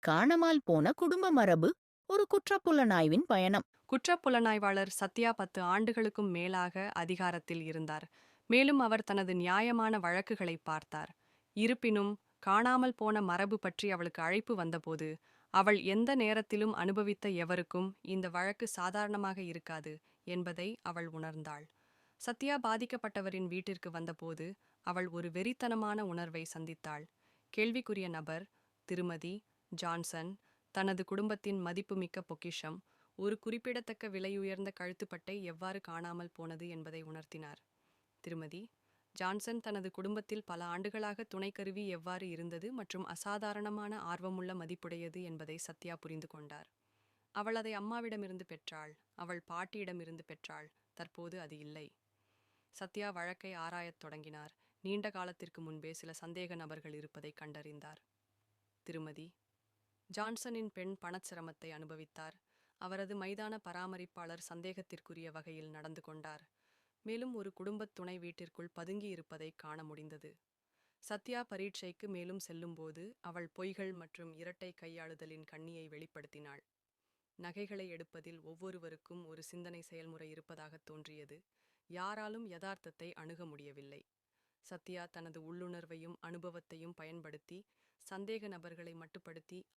காணாமல் போன குடும்ப மரபு ஒரு குற்றப்புலனாய்வின் பயணம். குற்றப்புலனாய்வாளர் சத்யா 10 ஆண்டுகளுக்கும் மேலாக அதிகாரத்தில் இருந்தார். மேலும் அவர் தனது நியாயமான வழக்குகளை பார்த்தார். இருப்பினும், காணாமல் போன மரபு பற்றி அவளுக்கு அழைப்பு வந்தபோது, அவள் எந்த நேரத்திலும் அனுபவித்த எவருக்கும் இந்த வழக்கு சாதாரணமாக இருக்காது என்பதை அவள் உணர்ந்தாள். சத்யா பாதிக்கப்பட்டவரின் வீட்டிற்கு வந்தபோது அவள் ஒரு வெறித்தனமான உணர்வை சந்தித்தாள். கேள்விக்குரிய நபர், திருமதி ஜான்சன், தனது குடும்பத்தின் மதிப்புமிக்க பொக்கிஷம், ஒரு குறிப்பிடத்தக்க விலையுயர்ந்த கழுத்துப்பட்டை எவ்வாறு காணாமல் போனது என்பதை உணர்த்தினார். திருமதி ஜான்சன் தனது குடும்பத்தில் பல ஆண்டுகளாக துணைக்கருவி எவ்வாறு இருந்தது மற்றும் அசாதாரணமான ஆர்வமுள்ள மதிப்புடையது என்பதை சத்யா புரிந்து கொண்டார். அவள் அதை அம்மாவிடமிருந்து பெற்றாள், அவள் பாட்டியிடமிருந்து பெற்றாள், தற்போது அது இல்லை. சத்யா வழக்கை ஆராயத் தொடங்கினார். நீண்ட காலத்திற்கு முன்பே சில சந்தேக நபர்கள் இருப்பதை கண்டறிந்தார். திருமதி ஜான்சனின் பெண் பணச்சிரமத்தை அனுபவித்தார். அவரது மைதான பராமரிப்பாளர் சந்தேகத்திற்குரிய வகையில் நடந்து கொண்டார். மேலும் ஒரு குடும்பத் துணை வீட்டிற்குள் பதுங்கி இருப்பதை காண முடிந்தது. சத்யா பரீட்சைக்கு மேலும் செல்லும்போது அவள் பொய்கள் மற்றும் இரட்டை கையாளுதலின் கண்ணியை வெளிப்படுத்தினாள். நகைகளை எடுப்பதில் ஒவ்வொருவருக்கும் ஒரு சிந்தனை செயல்முறை இருப்பதாக தோன்றியது. யாராலும் யதார்த்தத்தை அணுக முடியவில்லை. சத்யா தனது உள்ளுணர்வையும் அனுபவத்தையும் பயன்படுத்தி சந்தேக நபர்களை மட்டுப்படுத்தி